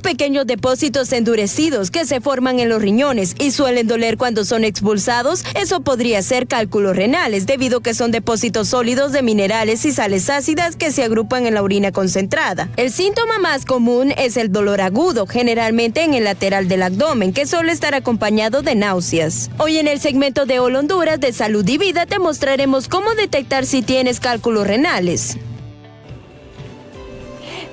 pequeños depósitos endurecidos que se forman en los riñones y suelen doler cuando son expulsados. Eso podría ser cálculos renales, debido a que son depósitos sólidos de minerales y sales ácidas que se agrupan en la orina concentrada. El síntoma más común es el dolor agudo, generalmente en el lateral del abdomen, que suele estar acompañado de náuseas. Hoy en el segmento de Hola Honduras de Salud y Vida te mostraremos cómo detectar si tienes cálculos renales.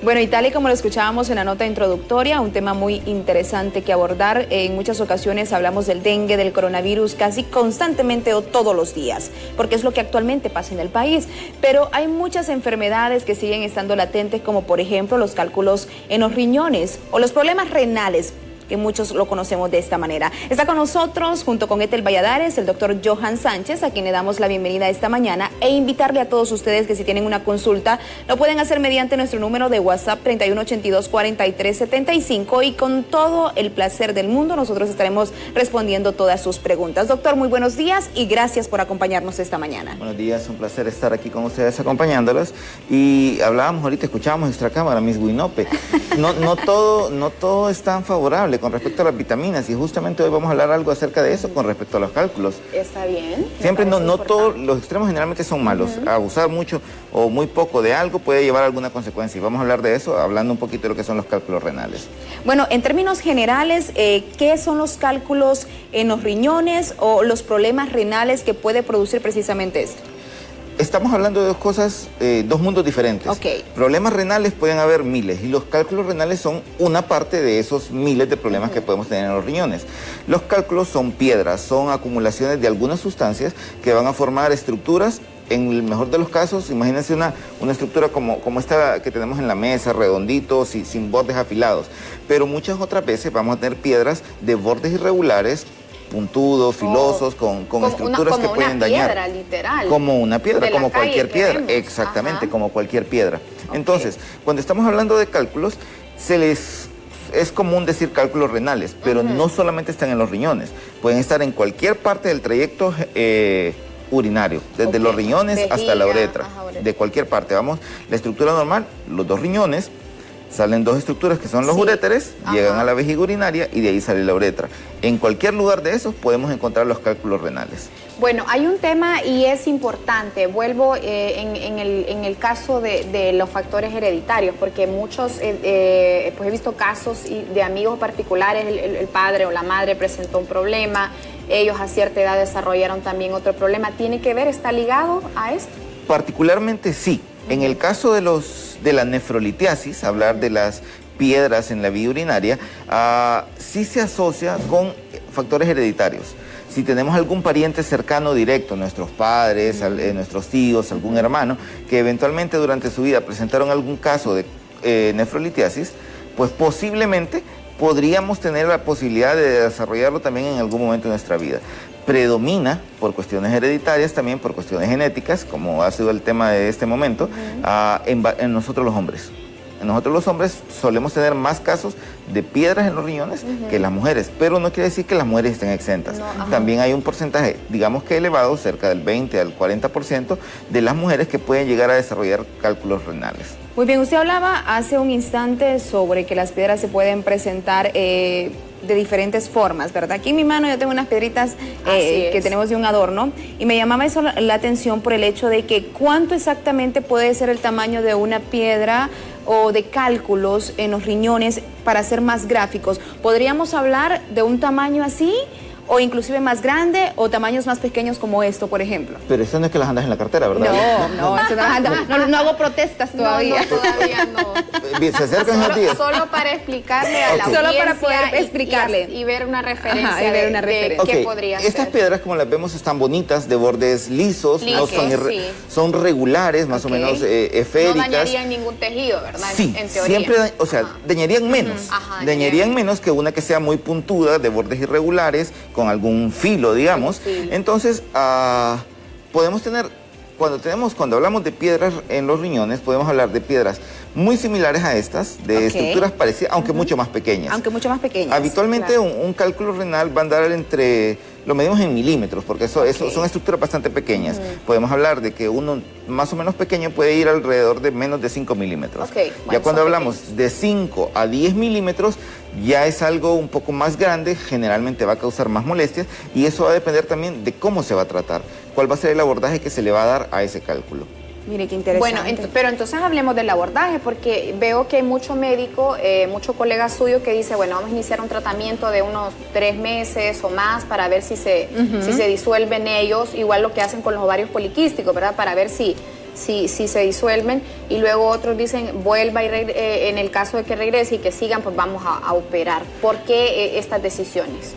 Bueno, y tal y como lo escuchábamos en la nota introductoria, un tema muy interesante que abordar. En muchas ocasiones hablamos del dengue, del coronavirus, casi constantemente o todos los días, porque es lo que actualmente pasa en el país. Pero hay muchas enfermedades que siguen estando latentes, como por ejemplo los cálculos en los riñones o los problemas renales, que muchos lo conocemos de esta manera. Está con nosotros, junto con Ethel Valladares, el doctor Johan Sánchez, a quien le damos la bienvenida esta mañana, e invitarle a todos ustedes que si tienen una consulta, lo pueden hacer mediante nuestro número de WhatsApp 3182-4375, y con todo el placer del mundo nosotros estaremos respondiendo todas sus preguntas. Doctor, muy buenos días y gracias por acompañarnos esta mañana. Buenos días, un placer estar aquí con ustedes acompañándolos. Y hablábamos ahorita, escuchábamos nuestra cámara, Miss Winope. No todo es tan favorable con respecto a las vitaminas, y justamente hoy vamos a hablar algo acerca de eso con respecto a los cálculos. Está bien. Siempre no todos los extremos generalmente son malos. Abusar mucho o muy poco de algo puede llevar a alguna consecuencia, y vamos a hablar de eso hablando un poquito de lo que son los cálculos renales. Bueno, en términos generales, ¿qué son los cálculos en los riñones o los problemas renales que puede producir precisamente esto? Estamos hablando de dos cosas, dos mundos diferentes. Okay. Problemas renales pueden haber miles, y los cálculos renales son una parte de esos miles de problemas que podemos tener en los riñones. Los cálculos son piedras, son acumulaciones de algunas sustancias que van a formar estructuras. En el mejor de los casos, imagínense una estructura como esta que tenemos en la mesa, redondito, sin bordes afilados. Pero muchas otras veces vamos a tener piedras de bordes irregulares, puntudos, filosos, con estructuras que pueden dañar. Como una piedra, literal. Como una piedra, como cualquier piedra. Exactamente, como cualquier piedra. Okay. Entonces, cuando estamos hablando de cálculos, es común decir cálculos renales, pero no solamente están en los riñones. Pueden estar en cualquier parte del trayecto urinario, desde los riñones hasta la uretra, de cualquier parte. Vamos, la estructura normal, los dos riñones, salen dos estructuras que son los uréteres, llegan a la vejiga urinaria y de ahí sale la uretra. En cualquier lugar de esos podemos encontrar los cálculos renales. Bueno, hay un tema y es importante, vuelvo en el caso de los factores hereditarios, porque muchos, pues he visto casos de amigos particulares, el padre o la madre presentó un problema, ellos a cierta edad desarrollaron también otro problema. ¿Tiene que ver, está ligado a esto? Particularmente sí. En el caso de la nefrolitiasis, hablar de las piedras en la vía urinaria, sí se asocia con factores hereditarios. Si tenemos algún pariente cercano directo, nuestros padres, nuestros tíos, algún hermano, que eventualmente durante su vida presentaron algún caso de nefrolitiasis, pues posiblemente podríamos tener la posibilidad de desarrollarlo también en algún momento de nuestra vida. Predomina por cuestiones hereditarias, también por cuestiones genéticas, como ha sido el tema de este momento, en nosotros los hombres. En nosotros los hombres solemos tener más casos de piedras en los riñones que las mujeres, pero no quiere decir que las mujeres estén exentas. También hay un porcentaje, digamos que elevado, cerca del 20 al 40% de las mujeres que pueden llegar a desarrollar cálculos renales. Muy bien, usted hablaba hace un instante sobre que las piedras se pueden presentar de diferentes formas, ¿verdad? Aquí en mi mano yo tengo unas piedritas que tenemos de un adorno, y me llamaba eso la atención por el hecho de que cuánto exactamente puede ser el tamaño de una piedra o de cálculos en los riñones, para ser más gráficos. ¿Podríamos hablar de un tamaño así, o inclusive más grande, o tamaños más pequeños como esto, por ejemplo? Pero eso no es que las andas en la cartera, ¿verdad? No, eso no hago protestas todavía. No, todavía no. Se acercan los días. Solo para explicarle a la audiencia. Solo para poder explicarle. Y ver una referencia. Ajá, y ver una referencia. ¿Qué podría ser? Estas piedras, como las vemos, están bonitas, de bordes lisos, no son regulares, más o menos esféricas. No dañarían ningún tejido, ¿verdad? Sí, en teoría. siempre, dañarían menos. Dañarían menos que una que sea muy puntuda, de bordes irregulares, con algún filo, digamos. Entonces, podemos tener, cuando hablamos de piedras en los riñones, podemos hablar de piedras muy similares a estas, de estructuras parecidas, aunque mucho más pequeñas. Aunque mucho más pequeñas. Habitualmente un cálculo renal va a andar entre lo medimos en milímetros, porque eso son estructuras bastante pequeñas. Podemos hablar de que uno más o menos pequeño puede ir alrededor de menos de 5 milímetros. Ya cuando hablamos de 5 a 10 milímetros, ya es algo un poco más grande, generalmente va a causar más molestias, y eso va a depender también de cómo se va a tratar, cuál va a ser el abordaje que se le va a dar a ese cálculo. Mire, qué interesante. Bueno, pero entonces hablemos del abordaje, porque veo que hay mucho médico, mucho colega suyo que dice, bueno, vamos a iniciar un tratamiento de unos 3 meses o más para ver si se disuelven ellos, igual lo que hacen con los ovarios poliquísticos, ¿verdad? Para ver si se disuelven, y luego otros dicen, vuelva y en el caso de que regrese y que sigan, pues vamos a operar. ¿Por qué estas decisiones?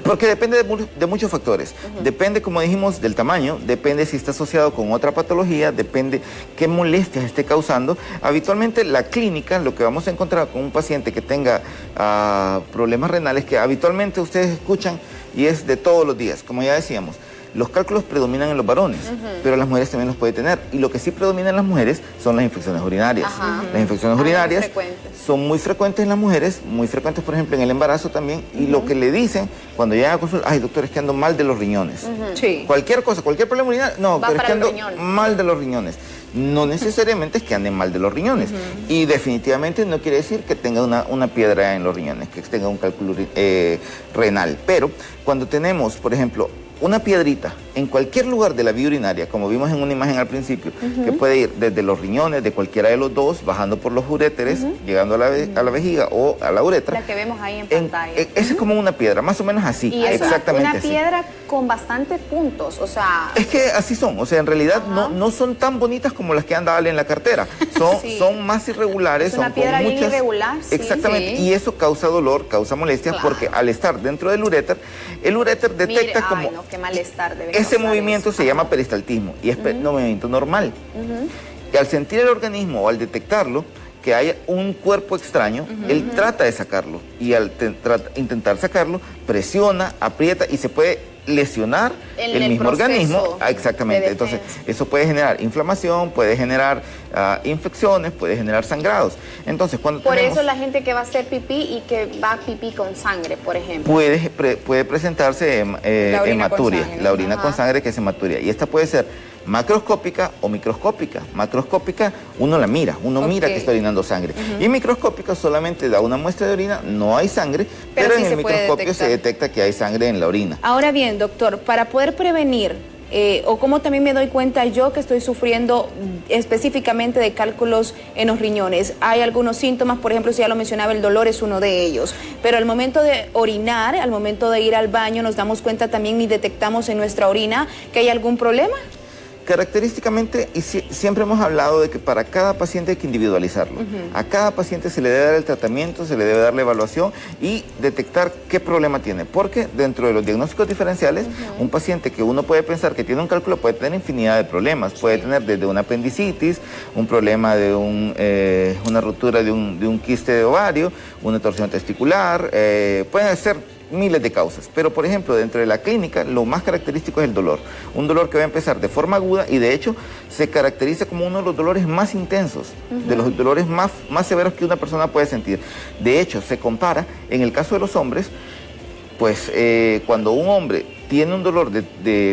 Porque depende de muchos factores. Depende, como dijimos, del tamaño, depende si está asociado con otra patología, depende qué molestias esté causando. Habitualmente la clínica, lo que vamos a encontrar con un paciente que tenga problemas renales, que habitualmente ustedes escuchan y es de todos los días, como ya decíamos. Los cálculos predominan en los varones, pero las mujeres también los pueden tener. Y lo que sí predomina en las mujeres son las infecciones urinarias. Las infecciones urinarias son muy frecuentes en las mujeres, muy frecuentes, por ejemplo, en el embarazo también. Y lo que le dicen cuando llegan a consulta, ay, doctor, es que ando mal de los riñones. Cualquier cosa, cualquier problema urinario, no, pero es que ando mal de los riñones. No necesariamente es que anden mal de los riñones. Y definitivamente no quiere decir que tenga una piedra en los riñones, que tenga un cálculo renal. Pero cuando tenemos, por ejemplo, una piedrita en cualquier lugar de la vía urinaria, como vimos en una imagen al principio, que puede ir desde los riñones, de cualquiera de los dos, bajando por los uréteres, llegando a la vejiga o a la uretra. La que vemos ahí en pantalla. Esa es como una piedra, más o menos así, y exactamente una piedra con bastantes puntos, o sea... Es que así son, o sea, en realidad no son tan bonitas como las que anda en la cartera, son más irregulares. Es una piedra bien irregular. Exactamente, y eso causa dolor, causa molestias, porque al estar dentro del uréter, el uréter detecta como... Ay, no, qué malestar debe ese movimiento se llama peristaltismo y es un movimiento normal. Y al sentir el organismo o al detectarlo, que haya un cuerpo extraño, él trata de sacarlo y al intentar sacarlo, presiona, aprieta y se puede lesionar el mismo organismo. Exactamente, entonces eso puede generar inflamación, puede generar infecciones, puede generar sangrados. Entonces, por eso la gente que va a hacer pipí y que va a pipí con sangre, por ejemplo. Puede presentarse hematuria, la orina con sangre, que es hematuria, y esta puede ser macroscópica o microscópica. Macroscópica, uno la mira, mira que está orinando sangre. Y microscópica solamente da una muestra de orina, no hay sangre, pero en el microscopio se detecta que hay sangre en la orina. Ahora bien, doctor, para poder prevenir, o como también me doy cuenta yo que estoy sufriendo específicamente de cálculos en los riñones, hay algunos síntomas, por ejemplo, si ya lo mencionaba, el dolor es uno de ellos, pero al momento de orinar, al momento de ir al baño, nos damos cuenta también y detectamos en nuestra orina que hay algún problema. Característicamente, y siempre hemos hablado de que para cada paciente hay que individualizarlo. A cada paciente se le debe dar el tratamiento, se le debe dar la evaluación y detectar qué problema tiene. Porque dentro de los diagnósticos diferenciales, un paciente que uno puede pensar que tiene un cálculo puede tener infinidad de problemas. Puede tener desde una apendicitis, un problema de una ruptura de un quiste de ovario, una torsión testicular, pueden ser miles de causas, pero por ejemplo dentro de la clínica lo más característico es el dolor, un dolor que va a empezar de forma aguda y de hecho se caracteriza como uno de los dolores más intensos, de los dolores más severos que una persona puede sentir. De hecho se compara en el caso de los hombres, pues cuando un hombre tiene un dolor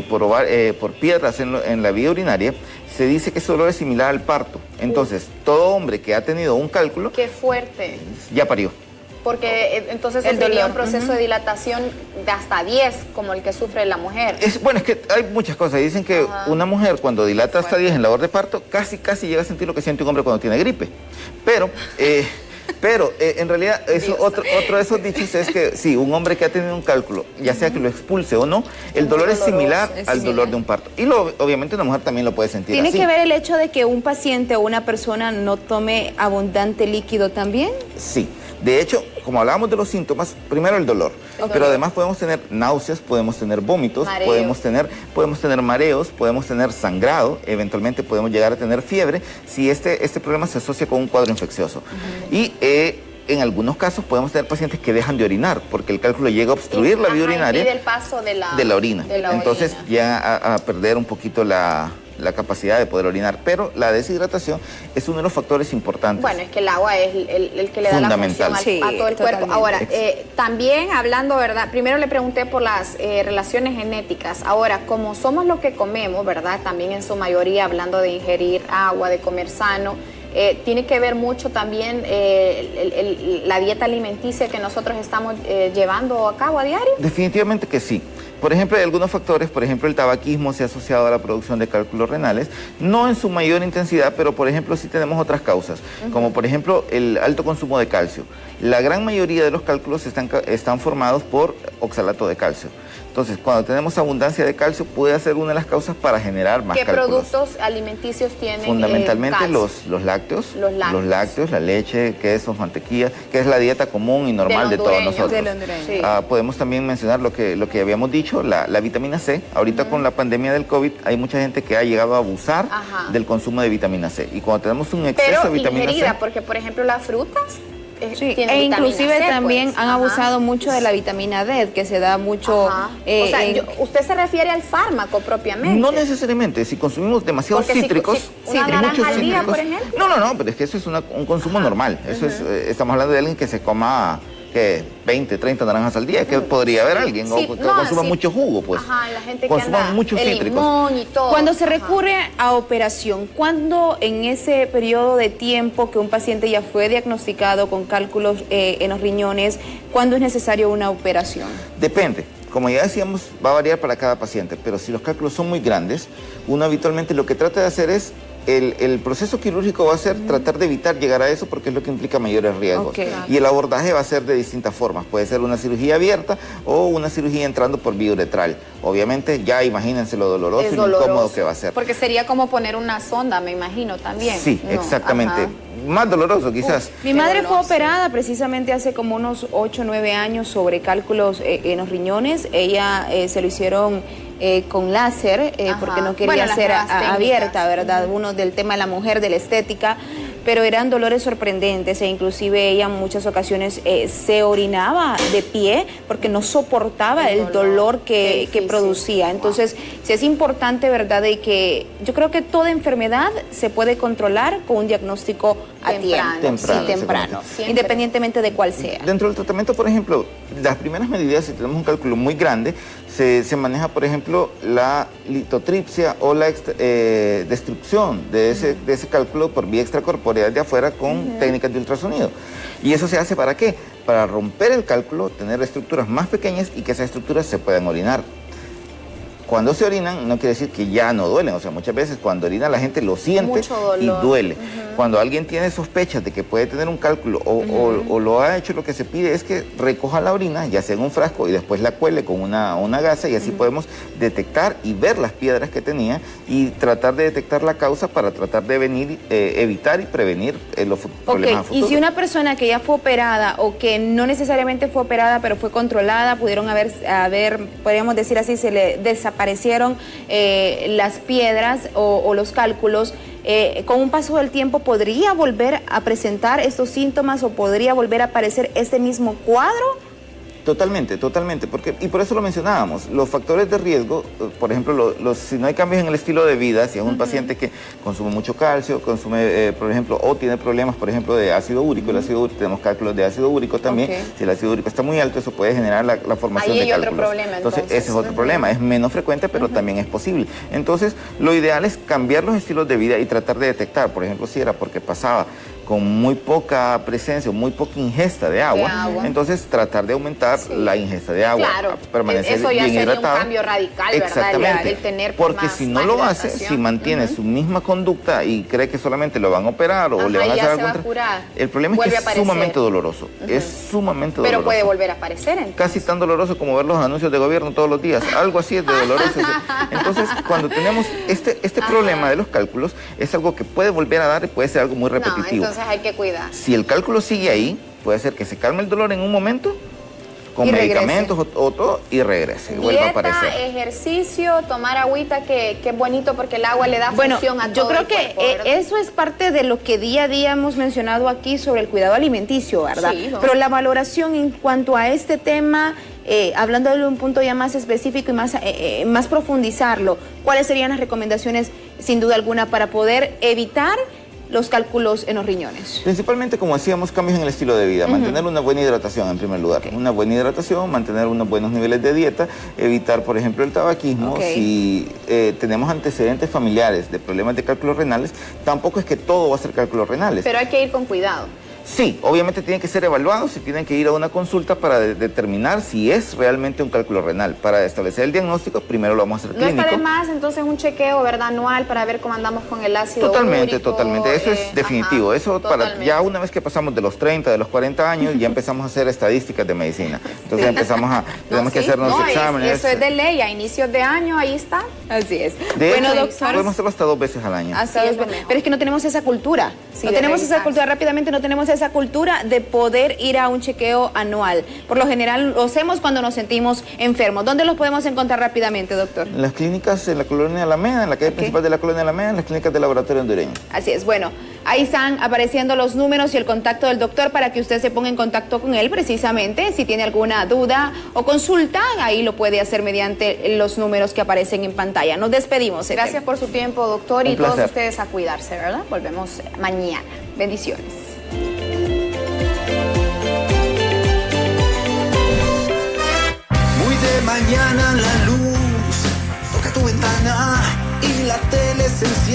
por piedras en la vía urinaria, se dice que ese dolor es similar al parto. Entonces todo hombre que ha tenido un cálculo, ¡qué fuerte!, ya parió. Porque entonces sería un proceso de dilatación de hasta 10, como el que sufre la mujer. Es que hay muchas cosas. Dicen que una mujer cuando dilata hasta 10 en labor de parto, casi llega a sentir lo que siente un hombre cuando tiene gripe. Pero en realidad otro de esos dichos es que sí, un hombre que ha tenido un cálculo, ya sea que lo expulse o no, el dolor es similar al dolor de un parto. Y obviamente una mujer también lo puede sentir así. ¿Tiene que ver el hecho de que un paciente o una persona no tome abundante líquido también? Sí. De hecho, como hablábamos de los síntomas, primero el dolor, pero además podemos tener náuseas, podemos tener vómitos, podemos tener mareos, podemos tener sangrado, eventualmente podemos llegar a tener fiebre si este problema se asocia con un cuadro infeccioso. Y en algunos casos podemos tener pacientes que dejan de orinar porque el cálculo llega a obstruir la vía urinaria el paso de la orina. Entonces llega a perder un poquito la la capacidad de poder orinar, pero la deshidratación es uno de los factores importantes. Bueno, es que el agua es el que le da la función a todo el cuerpo. Ahora, también hablando, ¿verdad? Primero le pregunté por las relaciones genéticas. Ahora, como somos lo que comemos, ¿verdad? También en su mayoría, hablando de ingerir agua, de comer sano, tiene que ver mucho también la dieta alimenticia que nosotros estamos llevando a cabo a diario. Definitivamente que sí. Por ejemplo, hay algunos factores, por ejemplo, el tabaquismo se ha asociado a la producción de cálculos renales, no en su mayor intensidad, pero por ejemplo sí tenemos otras causas, como por ejemplo el alto consumo de calcio. La gran mayoría de los cálculos están formados por oxalato de calcio. Entonces, cuando tenemos abundancia de calcio, puede ser una de las causas para generar más cálculos. ¿Qué productos alimenticios tienen Fundamentalmente los lácteos, la leche, quesos, mantequilla, que es la dieta común y normal de todos nosotros. Sí. Podemos también mencionar lo que habíamos dicho, la vitamina C. Ahorita con la pandemia del COVID hay mucha gente que ha llegado a abusar del consumo de vitamina C. Y cuando tenemos un exceso de vitamina C... porque por ejemplo las frutas... Sí, e inclusive también han abusado mucho de la vitamina D, que se da mucho... ¿Usted se refiere al fármaco propiamente? No necesariamente, si consumimos demasiados cítricos... ¿Una naranja al día, por ejemplo? No, pero es que eso es un consumo normal. Eso es, estamos hablando de alguien que se coma... que 20, 30 naranjas al día, que podría haber alguien, o que consuma mucho jugo, pues. La gente consuma que anda muchos cítricos. Limón y todo. Cuando se recurre a operación, ¿cuándo en ese periodo de tiempo que un paciente ya fue diagnosticado con cálculos en los riñones, cuándo es necesario una operación? Depende. Como ya decíamos, va a variar para cada paciente, pero si los cálculos son muy grandes, uno habitualmente lo que trata de hacer es el proceso quirúrgico va a ser tratar de evitar llegar a eso porque es lo que implica mayores riesgos. Y el abordaje va a ser de distintas formas. Puede ser una cirugía abierta o una cirugía entrando por vía uretral. Obviamente ya imagínense lo doloroso y lo incómodo que va a ser. Porque sería como poner una sonda, me imagino, también. Sí, exactamente. Más doloroso quizás. Mi madre fue operada precisamente hace como unos 8 o 9 años sobre cálculos en los riñones. Ella se lo hicieron con láser porque no quería ser abierta, ¿verdad? Uno del tema de la mujer, de la estética, pero eran dolores sorprendentes e inclusive ella en muchas ocasiones se orinaba de pie porque no soportaba el dolor que producía. Entonces, sí es importante, ¿verdad?, de que yo creo que toda enfermedad se puede controlar con un diagnóstico a tiempo, temprano, independientemente de cuál sea. Dentro del tratamiento, por ejemplo, las primeras medidas, si tenemos un cálculo muy grande, se maneja, por ejemplo, la litotripsia o la destrucción de ese cálculo por vía extracorpórea de afuera con técnicas de ultrasonido. ¿Y eso se hace para qué? Para romper el cálculo, tener estructuras más pequeñas y que esas estructuras se puedan orinar. Cuando se orinan no quiere decir que ya no duelen, o sea, muchas veces cuando orina la gente lo siente y duele. Cuando alguien tiene sospechas de que puede tener un cálculo o lo ha hecho, lo que se pide es que recoja la orina, ya sea en un frasco y después la cuele con una gasa y así podemos detectar y ver las piedras que tenía y tratar de detectar la causa para tratar de evitar y prevenir los problemas futuros. Y si una persona que ya fue operada o que no necesariamente fue operada pero fue controlada, podríamos decir así, se le desaparecieron las piedras o los cálculos, con un paso del tiempo podría volver a presentar estos síntomas o podría volver a aparecer este mismo cuadro? Totalmente, y por eso lo mencionábamos, los factores de riesgo, por ejemplo, si no hay cambios en el estilo de vida, si es un paciente que consume mucho calcio, consume, por ejemplo, o tiene problemas, por ejemplo, de ácido úrico, tenemos cálculos de ácido úrico también, si el ácido úrico está muy alto, eso puede generar la formación de cálculos. Otro problema, entonces ese es otro problema, es menos frecuente, pero también es posible. Entonces, lo ideal es cambiar los estilos de vida y tratar de detectar, por ejemplo, si era porque pasaba con muy poca presencia, muy poca ingesta de agua, entonces tratar de aumentar la ingesta de agua, permanecer eso ya bien sería hidratado. Un cambio radical, exactamente, el tener porque si no lo hace, si mantiene su misma conducta y cree que solamente lo van a operar o le van a hacer algo, el problema es que es sumamente doloroso, es sumamente doloroso. Pero puede volver a aparecer entonces. Casi tan doloroso como ver los anuncios de gobierno todos los días, algo así es de doloroso. Entonces, cuando tenemos este problema de los cálculos, es algo que puede volver a dar y puede ser algo muy repetitivo. Entonces hay que cuidar. Si el cálculo sigue ahí, puede ser que se calme el dolor en un momento, con medicamentos o todo, y regrese, vuelva a aparecer. Ejercicio, tomar agüita, que es bonito porque el agua le da función a todo yo creo el cuerpo, que eso es parte de lo que día a día hemos mencionado aquí sobre el cuidado alimenticio, ¿verdad? Sí, pero la valoración en cuanto a este tema, hablando de un punto ya más específico y más profundizarlo, ¿cuáles serían las recomendaciones sin duda alguna, para poder evitar los cálculos en los riñones? Principalmente, como decíamos, cambios en el estilo de vida. Mantener una buena hidratación en primer lugar. Okay. Una buena hidratación, mantener unos buenos niveles de dieta, evitar, por ejemplo, el tabaquismo. Okay. Si tenemos antecedentes familiares de problemas de cálculos renales, tampoco es que todo va a ser cálculos renales. Pero hay que ir con cuidado. Sí, obviamente tienen que ser evaluados y tienen que ir a una consulta para determinar si es realmente un cálculo renal. Para establecer el diagnóstico, primero lo vamos a hacer clínico. No está de más, entonces, un chequeo, ¿verdad?, anual para ver cómo andamos con el ácido Totalmente, úrico. totalmente. Eso es definitivo. Ajá, Eso para ya una vez que pasamos de los 30, de los 40 años, ya empezamos a hacer estadísticas de medicina. Entonces tenemos que hacernos exámenes. Eso es de ley, a inicios de año, ahí está. Así es. De Bueno, hecho, doctor, podemos hacerlo hasta 2 veces al año. hasta Sí, dos es lo veces. mejor. Pero es que no tenemos esa cultura. Sí, No de tenemos esa revisarse. cultura, rápidamente no tenemos esa cultura de poder ir a un chequeo anual. Por lo general lo hacemos cuando nos sentimos enfermos. ¿Dónde los podemos encontrar rápidamente, doctor? En las clínicas, en la colonia Alameda, en la calle principal de la colonia Alameda, en las clínicas del laboratorio hondureño. Así es, bueno, ahí están apareciendo los números y el contacto del doctor para que usted se ponga en contacto con él precisamente. Si tiene alguna duda o consulta, ahí lo puede hacer mediante los números que aparecen en pantalla. Nos despedimos. Ethel. Gracias por su tiempo, doctor, Un y todos placer. ustedes a cuidarse, ¿verdad? Volvemos mañana. Bendiciones. Muy de mañana la luz toca tu ventana y la tele se enciende.